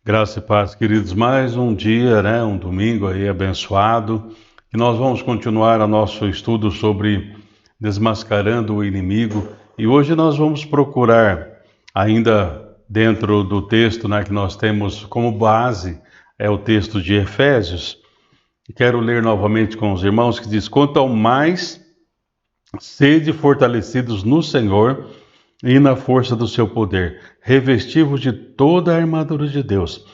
Graça e paz, queridos. Mais um dia, um domingo aí abençoado. E nós vamos continuar o nosso estudo sobre desmascarando o inimigo. E hoje nós vamos procurar, ainda dentro do texto, que nós temos como base, é o texto de Efésios. Quero ler novamente com os irmãos que diz: quanto ao mais, sede fortalecidos no Senhor e na força do seu poder, revestivos de toda a armadura de Deus,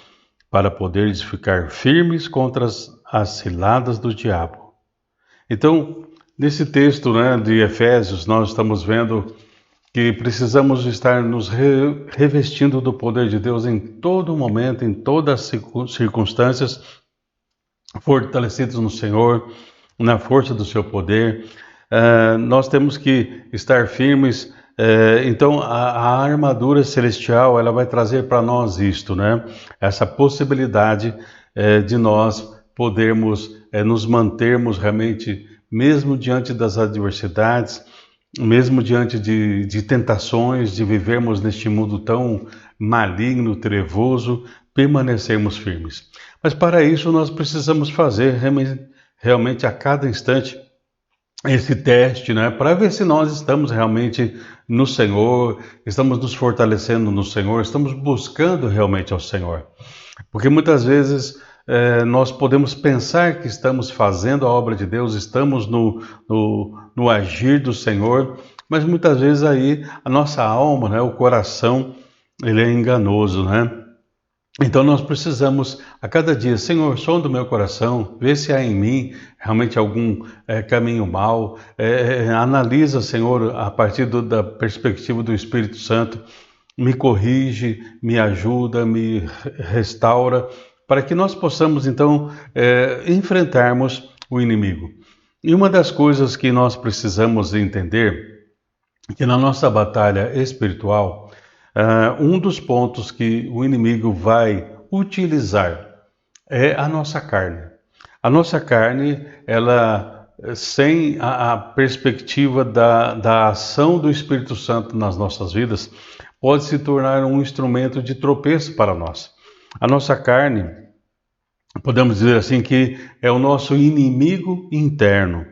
para poderes ficar firmes contra as ciladas do diabo. Então, nesse texto, de Efésios, nós estamos vendo que precisamos estar nos revestindo do poder de Deus em todo momento, em todas as circunstâncias, fortalecidos no Senhor, na força do seu poder. Nós temos que estar firmes. Então, a armadura celestial, ela vai trazer para nós isto, Essa possibilidade de nós podermos nos mantermos realmente, mesmo diante das adversidades, mesmo diante de tentações, de vivermos neste mundo tão maligno, trevoso, permanecermos firmes. Mas para isso nós precisamos fazer realmente a cada instante esse teste, para ver se nós estamos realmente no Senhor, estamos nos fortalecendo no Senhor, estamos buscando realmente ao Senhor. Porque muitas vezes nós podemos pensar que estamos fazendo a obra de Deus, estamos no agir do Senhor, mas muitas vezes aí a nossa alma, o coração, ele é enganoso, Então nós precisamos a cada dia: Senhor, sonda o meu coração, vê se há em mim realmente algum caminho mau, analisa, Senhor, a partir da perspectiva do Espírito Santo, me corrige, me ajuda, me restaura, para que nós possamos então enfrentarmos o inimigo. E uma das coisas que nós precisamos entender é que na nossa batalha espiritual, um dos pontos que o inimigo vai utilizar é a nossa carne. A nossa carne, ela, sem a perspectiva da ação do Espírito Santo nas nossas vidas, pode se tornar um instrumento de tropeço para nós. A nossa carne, podemos dizer assim, que é o nosso inimigo interno.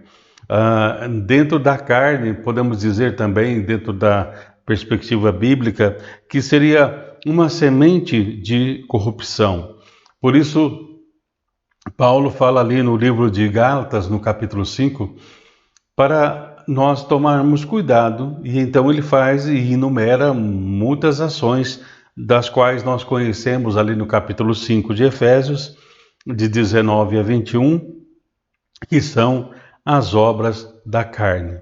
Dentro da carne, podemos dizer também, dentro da perspectiva bíblica, que seria uma semente de corrupção. Por isso, Paulo fala ali no livro de Gálatas, no capítulo 5, para nós tomarmos cuidado, e então ele faz e enumera muitas ações, das quais nós conhecemos ali no capítulo 5 de Efésios, de 19 a 21, que são as obras da carne.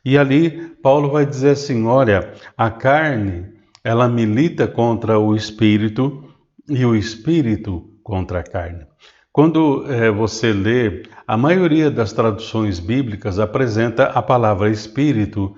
E ali Paulo vai dizer assim: olha, a carne, ela milita contra o espírito e o espírito contra a carne. Quando você lê, a maioria das traduções bíblicas apresenta a palavra espírito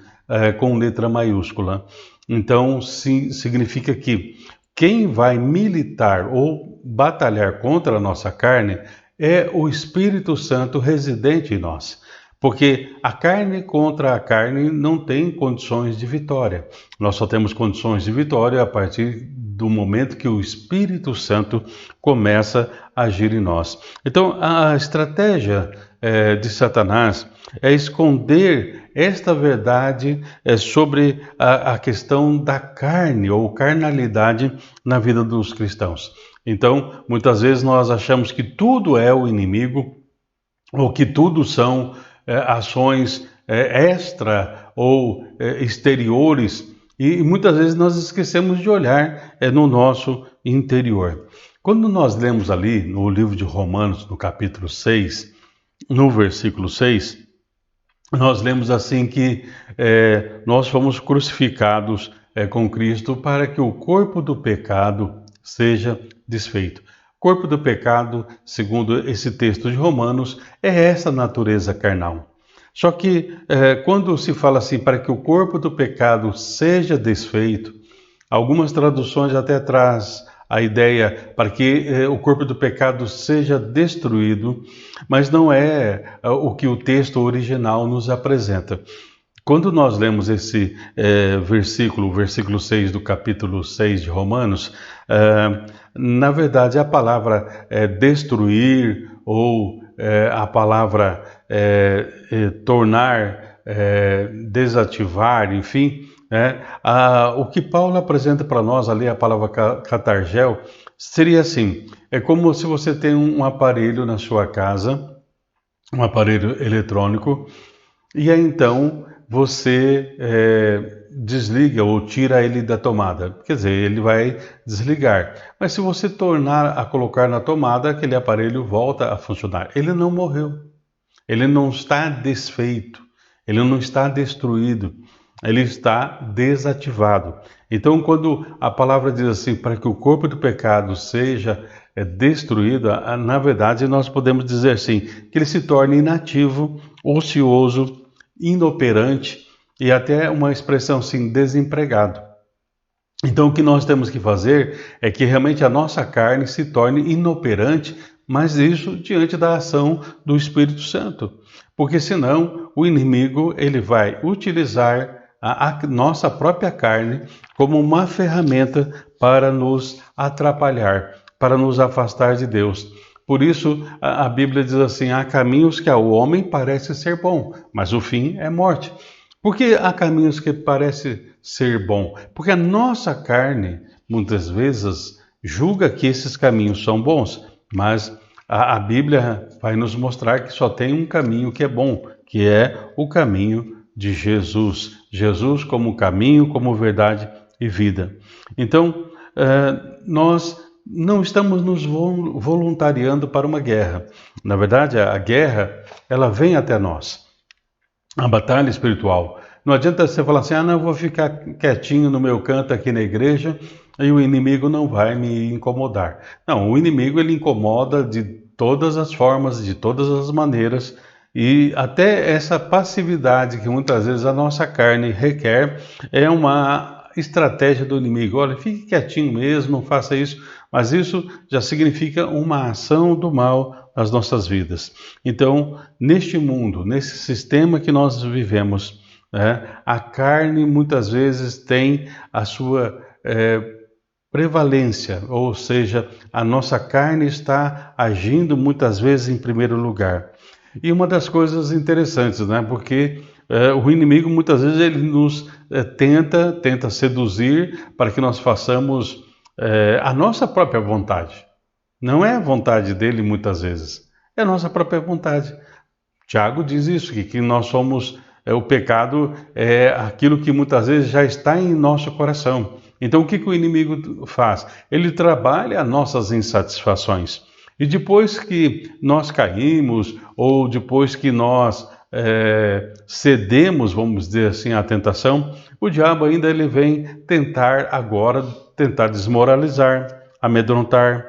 com letra maiúscula. Então, significa que quem vai militar ou batalhar contra a nossa carne é o Espírito Santo residente em nós. Porque a carne contra a carne não tem condições de vitória. Nós só temos condições de vitória a partir do momento que o Espírito Santo começa a agir em nós. Então, a estratégia de Satanás é esconder esta verdade sobre a questão da carne ou carnalidade na vida dos cristãos. Então, muitas vezes nós achamos que tudo é o inimigo, ou que tudo são ações extra ou exteriores, e muitas vezes nós esquecemos de olhar no nosso interior. Quando nós lemos ali no livro de Romanos, no capítulo 6, no versículo 6, nós lemos assim que nós fomos crucificados com Cristo para que o corpo do pecado seja desfeito. O corpo do pecado, segundo esse texto de Romanos, é essa natureza carnal. Só que quando se fala assim, para que o corpo do pecado seja desfeito, algumas traduções até traz a ideia para que o corpo do pecado seja destruído, mas não é o que o texto original nos apresenta. quando nós lemos esse versículo, o versículo 6 do capítulo 6 de Romanos, na verdade a palavra destruir ou a palavra tornar, desativar, enfim, o que Paulo apresenta para nós ali, a palavra catargel, seria assim: é como se você tem um aparelho na sua casa, um aparelho eletrônico, e aí então você desliga ou tira ele da tomada. Quer dizer, ele vai desligar. Mas se você tornar a colocar na tomada, aquele aparelho volta a funcionar. Ele não morreu. Ele não está desfeito. Ele não está destruído. Ele está desativado. Então, quando a palavra diz assim, para que o corpo do pecado seja destruído, na verdade nós podemos dizer assim, que ele se torne inativo, ocioso, inoperante e até uma expressão assim, desempregado. Então o que nós temos que fazer é que realmente a nossa carne se torne inoperante, mas isso diante da ação do Espírito Santo. Porque senão o inimigo ele vai utilizar a nossa própria carne como uma ferramenta para nos atrapalhar, para nos afastar de Deus. Por isso, a Bíblia diz assim: há caminhos que ao homem parece ser bom, mas o fim é morte. Por que há caminhos que parece ser bom? Porque a nossa carne, muitas vezes, julga que esses caminhos são bons, mas a Bíblia vai nos mostrar que só tem um caminho que é bom, que é o caminho de Jesus. Jesus como caminho, como verdade e vida. Então, nós não estamos nos voluntariando para uma guerra. Na verdade, a guerra, ela vem até nós. A batalha espiritual. Não adianta você falar assim, não, eu vou ficar quietinho no meu canto aqui na igreja e o inimigo não vai me incomodar. Não, o inimigo ele incomoda de todas as formas, de todas as maneiras, e até essa passividade que muitas vezes a nossa carne requer é uma estratégia do inimigo. Olha, fique quietinho mesmo, não faça isso, mas isso já significa uma ação do mal nas nossas vidas. Então, neste mundo, nesse sistema que nós vivemos, a carne muitas vezes tem a sua prevalência, ou seja, a nossa carne está agindo muitas vezes em primeiro lugar. E uma das coisas interessantes, porque o inimigo muitas vezes ele nos tenta seduzir para que nós façamos a nossa própria vontade. Não é a vontade dele muitas vezes, é a nossa própria vontade. Tiago diz isso, que nós somos, o pecado é aquilo que muitas vezes já está em nosso coração. Então o que o inimigo faz? Ele trabalha as nossas insatisfações. E depois que nós caímos, ou depois que nós cedemos, vamos dizer assim, à tentação, o diabo ainda ele vem tentar desmoralizar, amedrontar,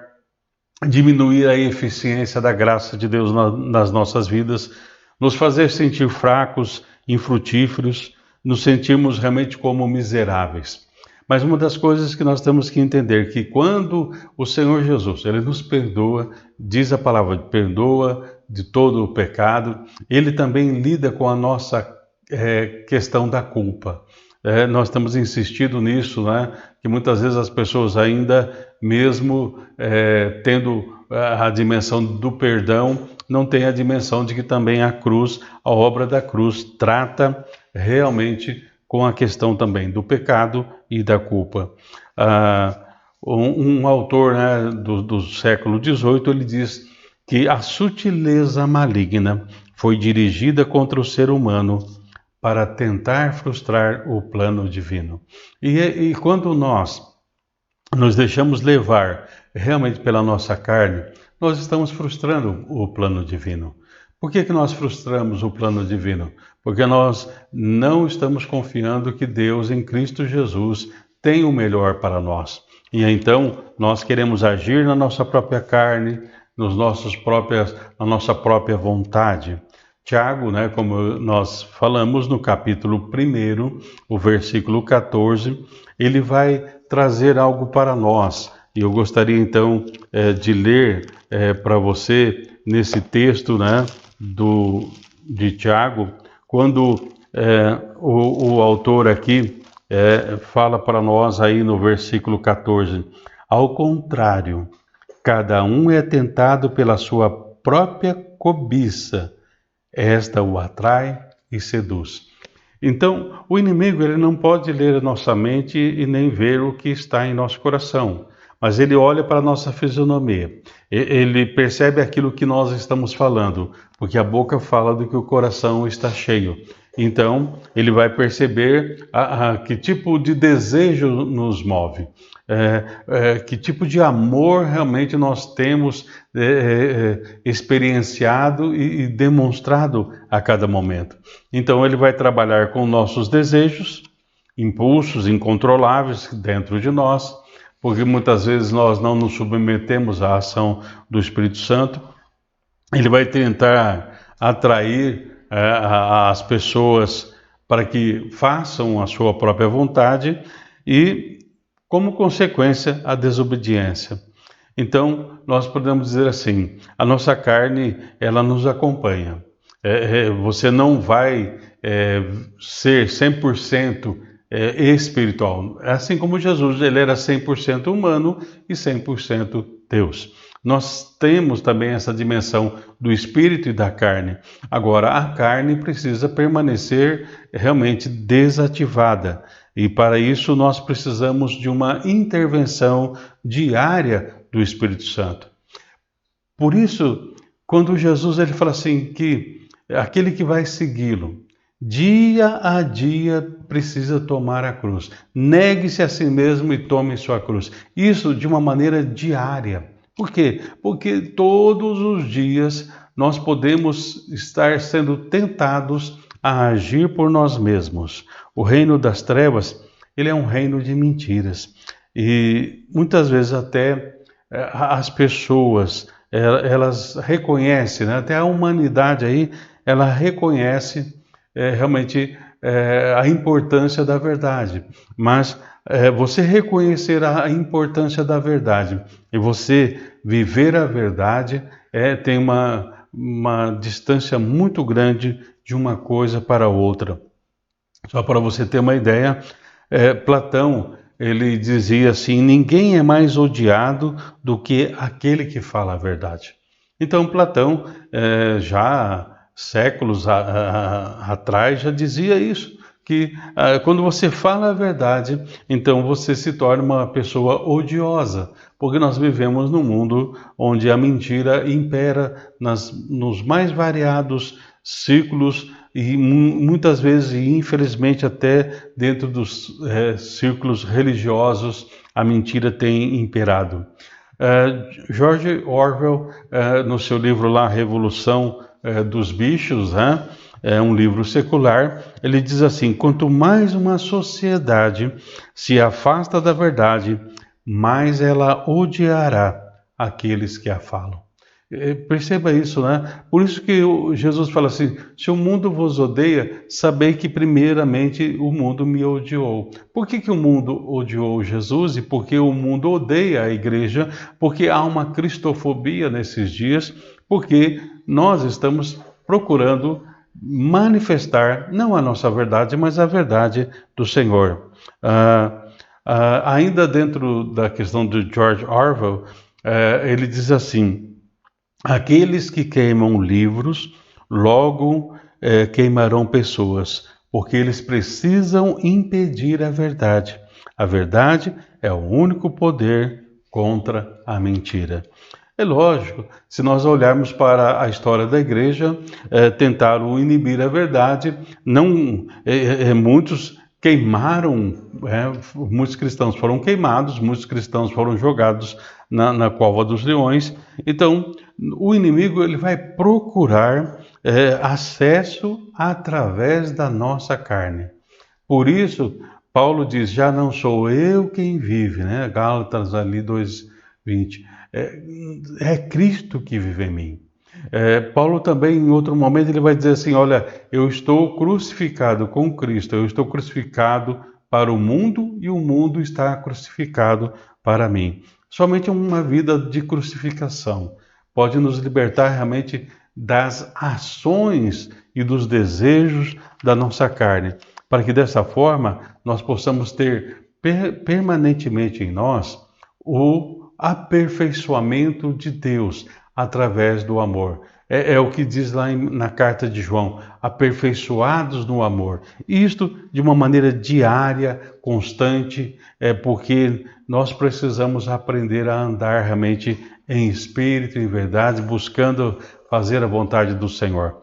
diminuir a eficiência da graça de Deus nas nossas vidas, nos fazer sentir fracos, infrutíferos, nos sentirmos realmente como miseráveis. Mas uma das coisas que nós temos que entender que quando o Senhor Jesus, ele nos perdoa, diz a palavra, perdoa de todo o pecado, ele também lida com a nossa questão da culpa. Nós temos insistido nisso, que muitas vezes as pessoas ainda, mesmo tendo a dimensão do perdão, não têm a dimensão de que também a cruz, a obra da cruz, trata realmente com a questão também do pecado e da culpa. Um autor do século XVIII, ele diz que a sutileza maligna foi dirigida contra o ser humano para tentar frustrar o plano divino. E quando nós nos deixamos levar realmente pela nossa carne, nós estamos frustrando o plano divino. Por que nós frustramos o plano divino? Porque nós não estamos confiando que Deus, em Cristo Jesus, tem o melhor para nós. E então nós queremos agir na nossa própria carne, na nossa própria vontade. Tiago, como nós falamos no capítulo 1, o versículo 14, ele vai trazer algo para nós. E eu gostaria então de ler para você nesse texto de Tiago, quando o autor aqui fala para nós aí no versículo 14: ao contrário, cada um é tentado pela sua própria cobiça, esta o atrai e seduz. Então, o inimigo ele não pode ler a nossa mente e nem ver o que está em nosso coração, mas ele olha para a nossa fisionomia. Ele percebe aquilo que nós estamos falando, porque a boca fala do que o coração está cheio. Então, ele vai perceber que tipo de desejo nos move, que tipo de amor realmente nós temos experienciado e demonstrado a cada momento. Então, ele vai trabalhar com nossos desejos, impulsos incontroláveis dentro de nós, porque muitas vezes nós não nos submetemos à ação do Espírito Santo. Ele vai tentar atrair as pessoas para que façam a sua própria vontade e, como consequência, a desobediência. Então, nós podemos dizer assim, a nossa carne, ela nos acompanha. Você não vai ser 100% espiritual. Assim como Jesus, ele era 100% humano e 100% Deus. Nós temos também essa dimensão do espírito e da carne. Agora, a carne precisa permanecer realmente desativada. E para isso nós precisamos de uma intervenção diária do Espírito Santo. Por isso, quando Jesus ele fala assim que aquele que vai segui-lo, dia a dia precisa tomar a cruz. Negue-se a si mesmo e tome sua cruz. Isso de uma maneira diária. Por quê? Porque todos os dias nós podemos estar sendo tentados a agir por nós mesmos. O reino das trevas, ele é um reino de mentiras. E muitas vezes até as pessoas, elas reconhecem, né? Até a humanidade aí, ela reconhece realmente a importância da verdade. Mas você reconhecer a importância da verdade e você viver a verdade tem uma distância muito grande de uma coisa para outra. Só para você ter uma ideia, Platão ele dizia assim: ninguém é mais odiado do que aquele que fala a verdade. Então Platão já séculos atrás já dizia isso, que quando você fala a verdade, então você se torna uma pessoa odiosa, porque nós vivemos num mundo onde a mentira impera nos mais variados círculos e muitas vezes, e infelizmente até dentro dos círculos religiosos, a mentira tem imperado. George Orwell, no seu livro lá, Revolução dos Bichos, é um livro secular, ele diz assim: quanto mais uma sociedade se afasta da verdade, mais ela odiará aqueles que a falam. Perceba isso, né? Por isso que Jesus fala assim: se o mundo vos odeia, sabei que primeiramente o mundo me odiou. Por que o mundo odiou Jesus e por que o mundo odeia a igreja? Porque há uma cristofobia nesses dias, porque nós estamos procurando manifestar não a nossa verdade, mas a verdade do Senhor. Ainda dentro da questão de George Orwell, ele diz assim: aqueles que queimam livros, logo queimarão pessoas, porque eles precisam impedir a verdade. A verdade é o único poder contra a mentira. É lógico, se nós olharmos para a história da igreja, tentaram inibir a verdade, muitos queimaram, muitos cristãos foram queimados, muitos cristãos foram jogados na cova dos leões. Então, o inimigo ele vai procurar acesso através da nossa carne. Por isso, Paulo diz: já não sou eu quem vive, né? Gálatas ali 2:20. É Cristo que vive em mim. Paulo também, em outro momento, ele vai dizer assim: olha, eu estou crucificado com Cristo, eu estou crucificado para o mundo e o mundo está crucificado para mim. Somente uma vida de crucificação pode nos libertar realmente das ações e dos desejos da nossa carne, para que dessa forma nós possamos ter permanentemente em nós o aperfeiçoamento de Deus através do amor. É o que diz lá na carta de João, aperfeiçoados no amor. Isto de uma maneira diária, constante, porque nós precisamos aprender a andar realmente em espírito, em verdade, buscando fazer a vontade do Senhor.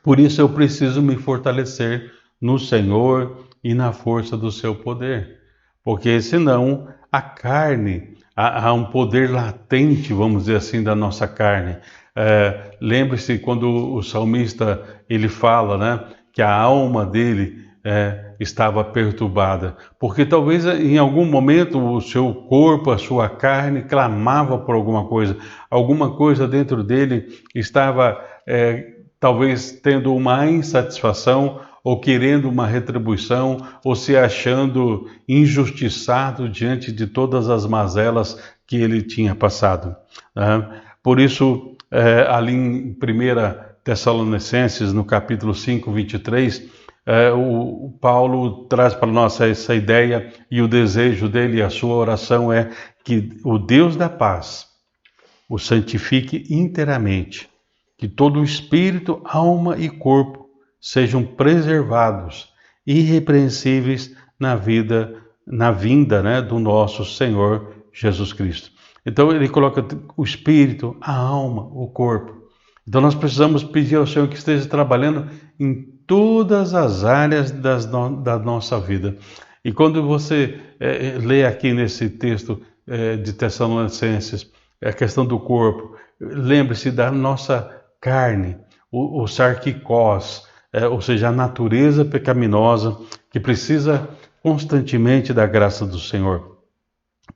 Por isso eu preciso me fortalecer no Senhor e na força do seu poder. Porque senão a carne, há um poder latente, vamos dizer assim, da nossa carne. Lembre-se quando o salmista ele fala, né, que a alma dele estava perturbada, porque talvez em algum momento o seu corpo, a sua carne clamava por alguma coisa dentro dele estava talvez tendo uma insatisfação ou querendo uma retribuição ou se achando injustiçado diante de todas as mazelas que ele tinha passado. Por isso, ali em 1 Tessalonicenses, no capítulo 5, 23, o Paulo traz para nós essa ideia e o desejo dele, a sua oração é que o Deus da paz o santifique inteiramente, que todo o espírito, alma e corpo sejam preservados, irrepreensíveis na vinda, né, do nosso Senhor Jesus Cristo. Então ele coloca o espírito, a alma, o corpo. Então nós precisamos pedir ao Senhor que esteja trabalhando em todas as áreas da nossa vida. E quando você lê aqui nesse texto de Tessalonicenses, a questão do corpo, lembre-se da nossa carne, o sarquicós, ou seja, a natureza pecaminosa que precisa constantemente da graça do Senhor.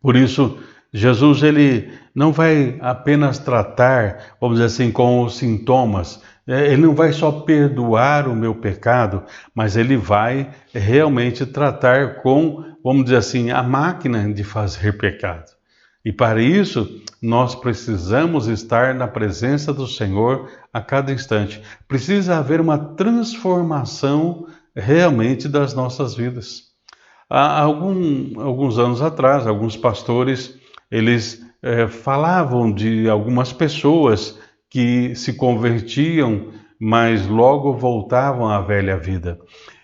Por isso, Jesus ele não vai apenas tratar, vamos dizer assim, com os sintomas, ele não vai só perdoar o meu pecado, mas ele vai realmente tratar com, vamos dizer assim, a máquina de fazer pecado. E para isso, nós precisamos estar na presença do Senhor a cada instante. Precisa haver uma transformação realmente das nossas vidas. Há alguns anos atrás, alguns pastores, eles falavam de algumas pessoas que se convertiam, mas logo voltavam à velha vida.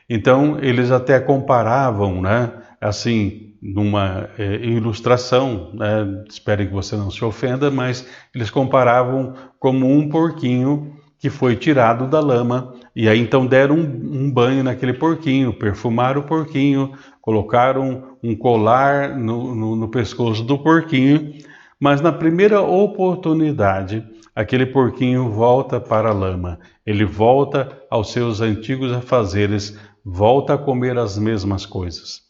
Então, eles até comparavam, né, assim, numa ilustração, né, espero que você não se ofenda, mas eles comparavam como um porquinho que foi tirado da lama, e aí então deram um banho naquele porquinho, perfumaram o porquinho, colocaram um colar no pescoço do porquinho, mas na primeira oportunidade, aquele porquinho volta para a lama, ele volta aos seus antigos afazeres, volta a comer as mesmas coisas.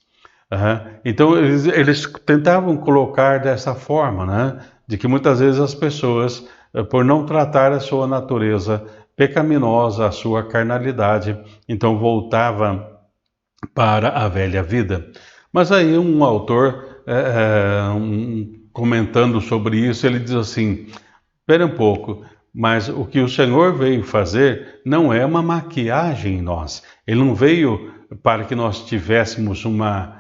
Então eles tentavam colocar dessa forma, né? De que muitas vezes as pessoas, por não tratar a sua natureza pecaminosa, a sua carnalidade, então voltava para a velha vida. Mas aí um autor, comentando sobre isso, ele diz assim, espera um pouco, mas o que o Senhor veio fazer não é uma maquiagem em nós. Ele não veio para que nós tivéssemos uma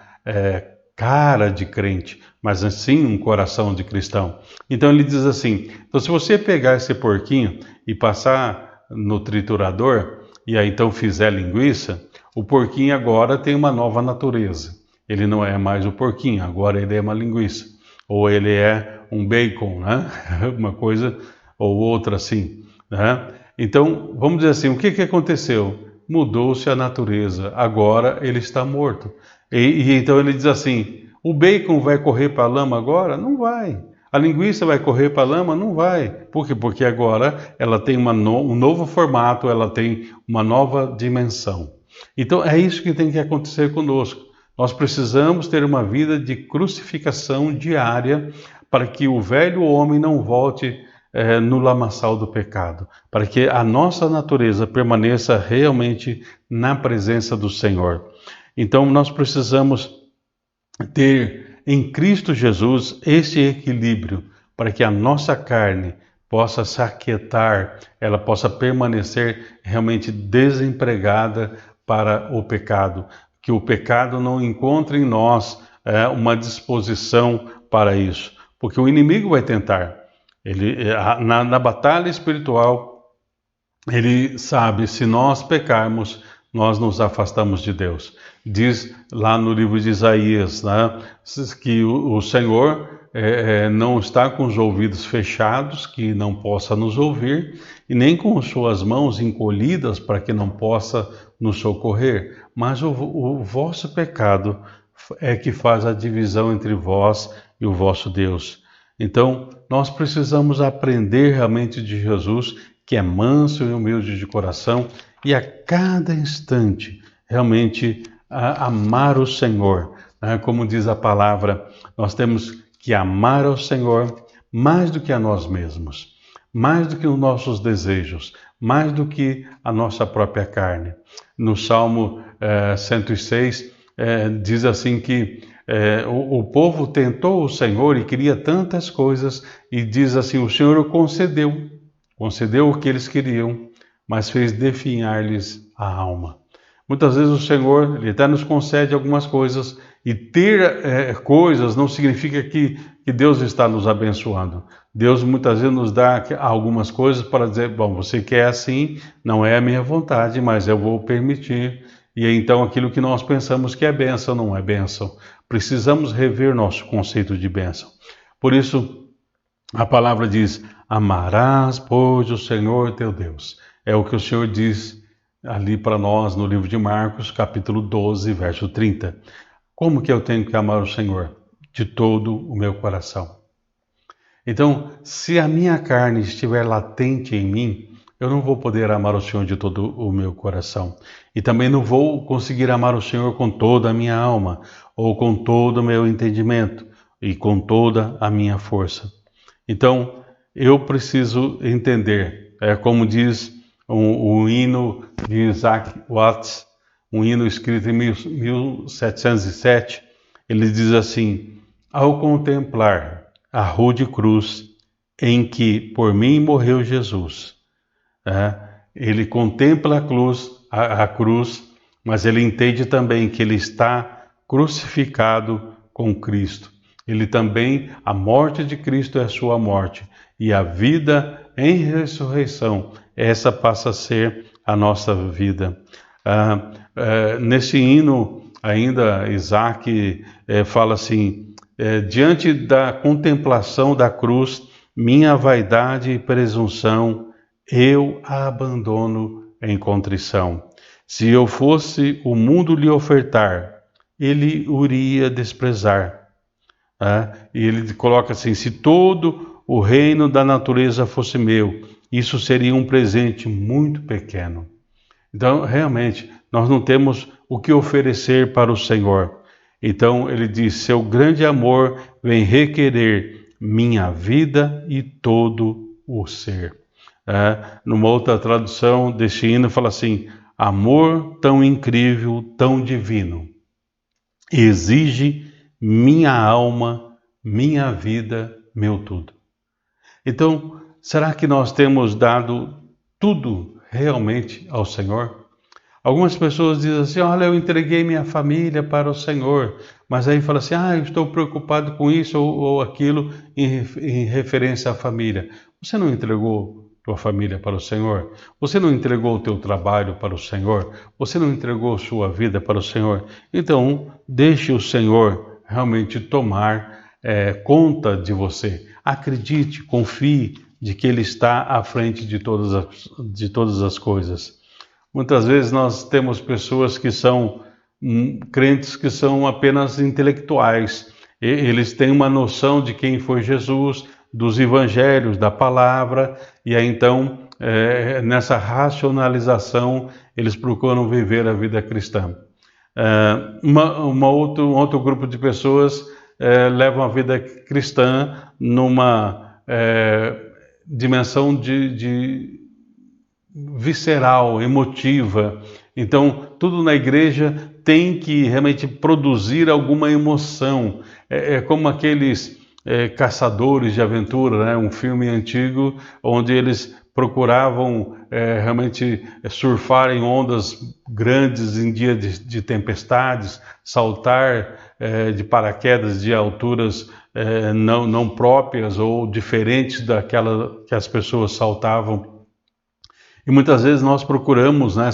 cara de crente, mas assim um coração de cristão. Então ele diz assim, então se você pegar esse porquinho e passar no triturador, e aí então fizer linguiça, o porquinho agora tem uma nova natureza. Ele não é mais o porquinho, agora ele é uma linguiça. Ou ele é um bacon, né? Uma coisa ou outra assim, né? Então, vamos dizer assim, o que aconteceu? Mudou-se a natureza, agora ele está morto. E então ele diz assim, o bacon vai correr para a lama agora? Não vai. A linguiça vai correr para a lama? Não vai. Por quê? Porque agora ela tem um novo formato, ela tem uma nova dimensão. Então é isso que tem que acontecer conosco. Nós precisamos ter uma vida de crucificação diária para que o velho homem não volte no lamaçal do pecado, para que a nossa natureza permaneça realmente na presença do Senhor. Então nós precisamos ter em Cristo Jesus esse equilíbrio para que a nossa carne possa se aquietar, ela possa permanecer realmente desempregada para o pecado, que o pecado não encontre em nós uma disposição para isso, porque o inimigo vai tentar. Na batalha espiritual, ele sabe, se nós pecarmos, nós nos afastamos de Deus. Diz lá no livro de Isaías, né, que o Senhor não está com os ouvidos fechados, que não possa nos ouvir, e nem com suas mãos encolhidas para que não possa nos socorrer. Mas o vosso pecado é que faz a divisão entre vós e o vosso Deus. Então, nós precisamos aprender realmente de Jesus, que é manso e humilde de coração, e a cada instante realmente amar o Senhor. Como diz a palavra, nós temos que amar ao Senhor mais do que a nós mesmos, mais do que os nossos desejos, mais do que a nossa própria carne. No Salmo 106, diz assim que o povo tentou o Senhor e queria tantas coisas, e diz assim, o Senhor concedeu o que eles queriam, mas fez definhar-lhes a alma. Muitas vezes o Senhor, Ele até nos concede algumas coisas, e ter coisas não significa que Deus está nos abençoando. Deus muitas vezes nos dá algumas coisas para dizer, bom, você quer assim, não é a minha vontade, mas eu vou permitir. E então aquilo que nós pensamos que é bênção, não é bênção. Precisamos rever nosso conceito de bênção. Por isso, a palavra diz, amarás, pois, o Senhor teu Deus. É o que o Senhor diz ali para nós no livro de Marcos, capítulo 12, verso 30. Como que eu tenho que amar o Senhor? De todo o meu coração. Então, se a minha carne estiver latente em mim, eu não vou poder amar o Senhor de todo o meu coração. E também não vou conseguir amar o Senhor com toda a minha alma, ou com todo o meu entendimento, e com toda a minha força. Então, eu preciso entender, como diz um hino de Isaac Watts, um hino escrito em 1707, ele diz assim, ao contemplar a rude cruz em que por mim morreu Jesus, ele contempla a cruz, mas ele entende também que ele está crucificado com Cristo. Ele também, a morte de Cristo é a sua morte, e a vida em ressurreição, essa passa a ser a nossa vida. Nesse hino, ainda, Isaac fala assim, diante da contemplação da cruz, minha vaidade e presunção, eu a abandono em contrição. Se eu fosse o mundo lhe ofertar, ele o iria desprezar. E ele coloca assim, se todo o reino da natureza fosse meu, isso seria um presente muito pequeno. Então, realmente, nós não temos o que oferecer para o Senhor. Então, ele diz, seu grande amor vem requerer minha vida e todo o ser. Numa outra tradução deste hino, fala assim, amor tão incrível, tão divino, exige minha alma, minha vida, meu tudo. Então, será que nós temos dado tudo realmente ao Senhor? Algumas pessoas dizem assim, olha, eu entreguei minha família para o Senhor, mas aí fala assim, eu estou preocupado com isso ou aquilo em referência à família. Você não entregou tua família para o Senhor? Você não entregou o teu trabalho para o Senhor? Você não entregou sua vida para o Senhor? Então, deixe o Senhor realmente tomar conta de você. Acredite, confie de que Ele está à frente de todas as coisas. Muitas vezes nós temos pessoas que são crentes que são apenas intelectuais. Eles têm uma noção de quem foi Jesus, dos evangelhos, da palavra, e aí então, nessa racionalização, eles procuram viver a vida cristã. Um outro grupo de pessoas levam a vida cristã numa dimensão de visceral, emotiva. Então, tudo na igreja tem que realmente produzir alguma emoção. É como aqueles Caçadores de Aventura, né? Um filme antigo onde eles procuravam realmente surfar em ondas grandes em dia de tempestades, saltar de paraquedas de alturas não próprias ou diferentes daquela que as pessoas saltavam. E muitas vezes nós procuramos, né,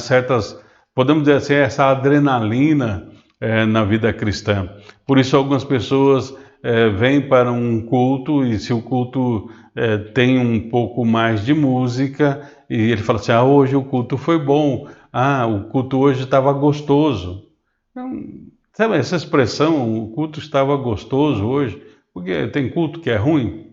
podemos dizer assim, essa adrenalina na vida cristã. Por isso algumas pessoas vêm para um culto e se o culto tem um pouco mais de música e ele fala assim, hoje o culto foi bom, o culto hoje estava gostoso. Então, sabe essa expressão, o culto estava gostoso hoje, porque tem culto que é ruim?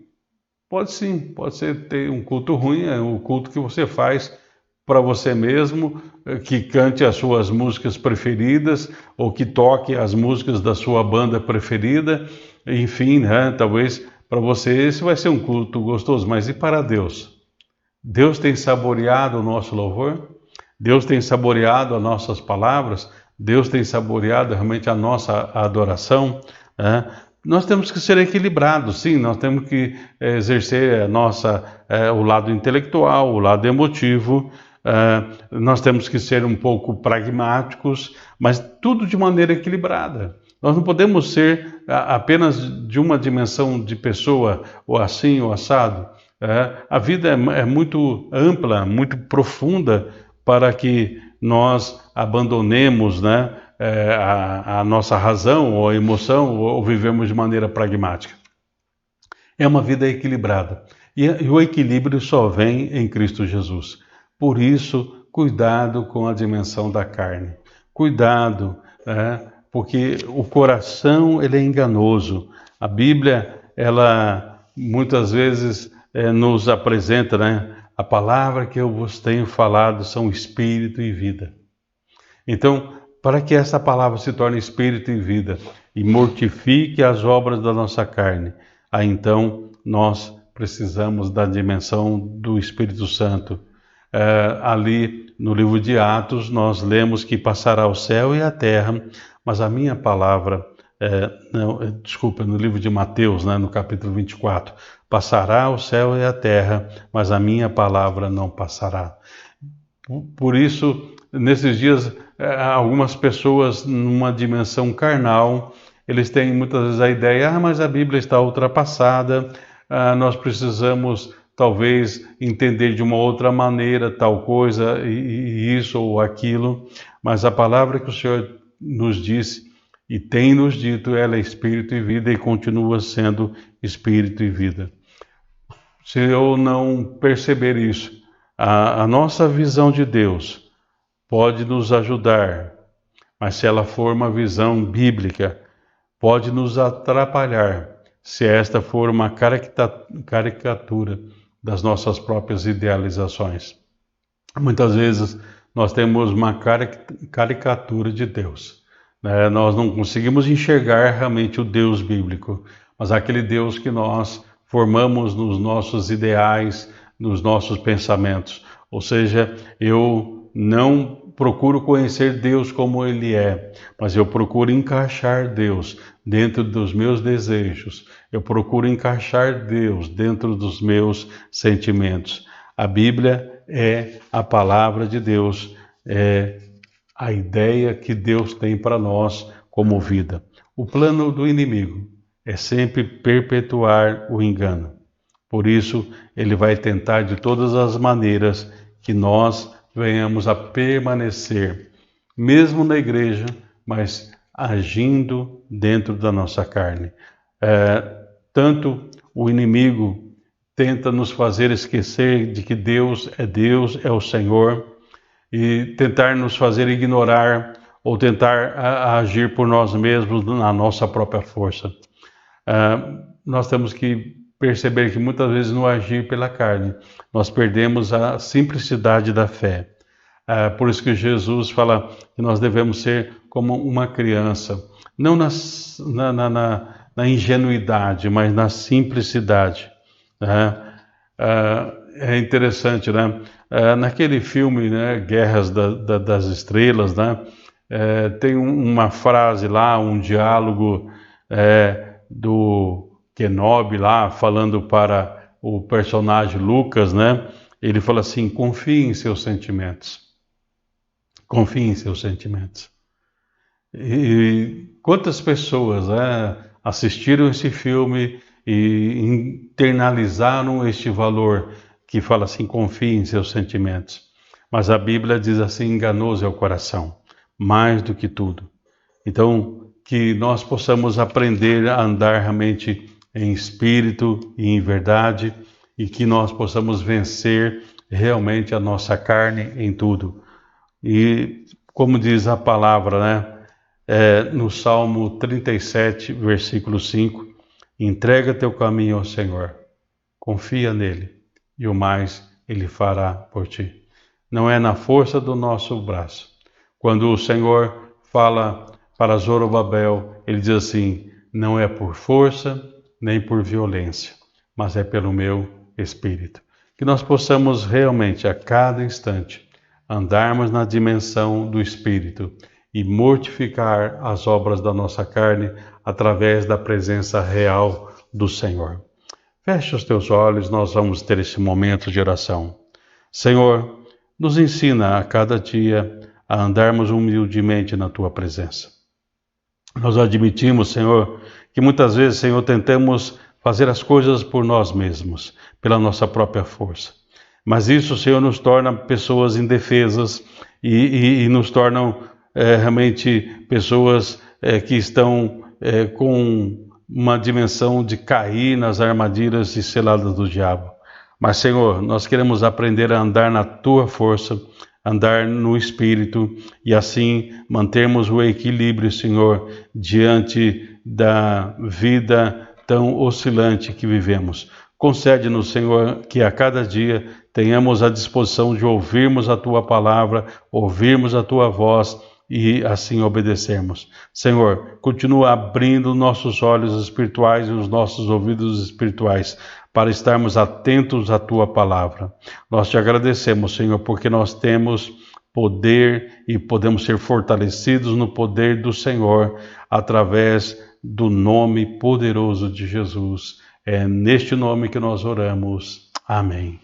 Pode sim, pode ser ter um culto ruim, é o culto que você faz para você mesmo, que cante as suas músicas preferidas ou que toque as músicas da sua banda preferida, enfim, né? Talvez para você esse vai ser um culto gostoso, mas e para Deus? Deus tem saboreado o nosso louvor? Deus tem saboreado as nossas palavras? Deus tem saboreado realmente a nossa adoração? Né? Nós temos que ser equilibrados, sim, nós temos que exercer o lado intelectual, o lado emotivo, nós temos que ser um pouco pragmáticos, mas tudo de maneira equilibrada. Nós não podemos ser apenas de uma dimensão de pessoa, ou assim, ou assado. A vida é muito ampla, muito profunda para que nós abandonemos, né, a nossa razão ou a emoção ou vivemos de maneira pragmática. É uma vida equilibrada. E o equilíbrio só vem em Cristo Jesus. Por isso, cuidado com a dimensão da carne. Cuidado, porque o coração ele é enganoso. A Bíblia, ela muitas vezes nos apresenta, né? A palavra que eu vos tenho falado são espírito e vida. Então, para que essa palavra se torne espírito e vida e mortifique as obras da nossa carne, aí então nós precisamos da dimensão do Espírito Santo. Ali no livro de Atos nós lemos que passará o céu e a terra, mas a minha palavra, no livro de Mateus, né, no capítulo 24, passará o céu e a terra, mas a minha palavra não passará. Por isso, nesses dias, algumas pessoas numa dimensão carnal, eles têm muitas vezes a ideia, mas a Bíblia está ultrapassada, nós precisamos talvez entender de uma outra maneira tal coisa, e isso ou aquilo, mas a palavra que o Senhor nos disse e tem nos dito, ela é espírito e vida e continua sendo espírito e vida. Se eu não perceber isso, a nossa visão de Deus pode nos ajudar, mas se ela for uma visão bíblica, pode nos atrapalhar, se esta for uma caricatura das nossas próprias idealizações. Muitas vezes nós temos uma caricatura de Deus, né? Nós não conseguimos enxergar realmente o Deus bíblico, mas aquele Deus que nós formamos nos nossos ideais, nos nossos pensamentos. Ou seja, eu não procuro conhecer Deus como Ele é, mas eu procuro encaixar Deus dentro dos meus desejos. Eu procuro encaixar Deus dentro dos meus sentimentos. A Bíblia é a palavra de Deus, é a ideia que Deus tem para nós como vida. O plano do inimigo é sempre perpetuar o engano. Por isso, ele vai tentar de todas as maneiras que nós venhamos a permanecer, mesmo na igreja, mas agindo dentro da nossa carne. Tanto o inimigo tenta nos fazer esquecer de que Deus, é o Senhor, e tentar nos fazer ignorar ou tentar agir por nós mesmos na nossa própria força. Nós temos que perceber que muitas vezes no agir pela carne, nós perdemos a simplicidade da fé. Por isso que Jesus fala que nós devemos ser como uma criança, não na ingenuidade, mas na simplicidade. É interessante, né? Naquele filme, né, Guerras das Estrelas, né, tem uma frase lá, um diálogo do Kenobi lá, falando para o personagem Lucas, né? Ele fala assim: confie em seus sentimentos. Confie em seus sentimentos. E quantas pessoas, né, assistiram esse filme e internalizaram este valor que fala assim: confie em seus sentimentos. Mas a Bíblia diz assim: enganoso é o coração, mais do que tudo. Então, que nós possamos aprender a andar realmente em espírito e em verdade, e que nós possamos vencer realmente a nossa carne em tudo. E como diz a palavra, né? No Salmo 37, versículo 5, entrega teu caminho ao Senhor, confia nele, e o mais ele fará por ti. Não é na força do nosso braço. Quando o Senhor fala para Zorobabel, ele diz assim: não é por força nem por violência, mas é pelo meu Espírito. Que nós possamos realmente, a cada instante, andarmos na dimensão do Espírito e mortificar as obras da nossa carne através da presença real do Senhor. Feche os teus olhos, nós vamos ter esse momento de oração. Senhor, nos ensina a cada dia a andarmos humildemente na tua presença. Nós admitimos, Senhor, que muitas vezes, Senhor, tentamos fazer as coisas por nós mesmos, pela nossa própria força. Mas isso, Senhor, nos torna pessoas indefesas e nos tornam realmente pessoas que estão com uma dimensão de cair nas armadilhas e ciladas do diabo. Mas, Senhor, nós queremos aprender a andar na tua força, andar no Espírito e assim mantermos o equilíbrio, Senhor, diante da vida tão oscilante que vivemos. Concede-nos, Senhor, que a cada dia tenhamos a disposição de ouvirmos a tua palavra, ouvirmos a tua voz e assim obedecermos. Senhor, continua abrindo nossos olhos espirituais e os nossos ouvidos espirituais para estarmos atentos à tua palavra. Nós te agradecemos, Senhor, porque nós temos poder e podemos ser fortalecidos no poder do Senhor através do nome poderoso de Jesus. É neste nome que nós oramos. Amém.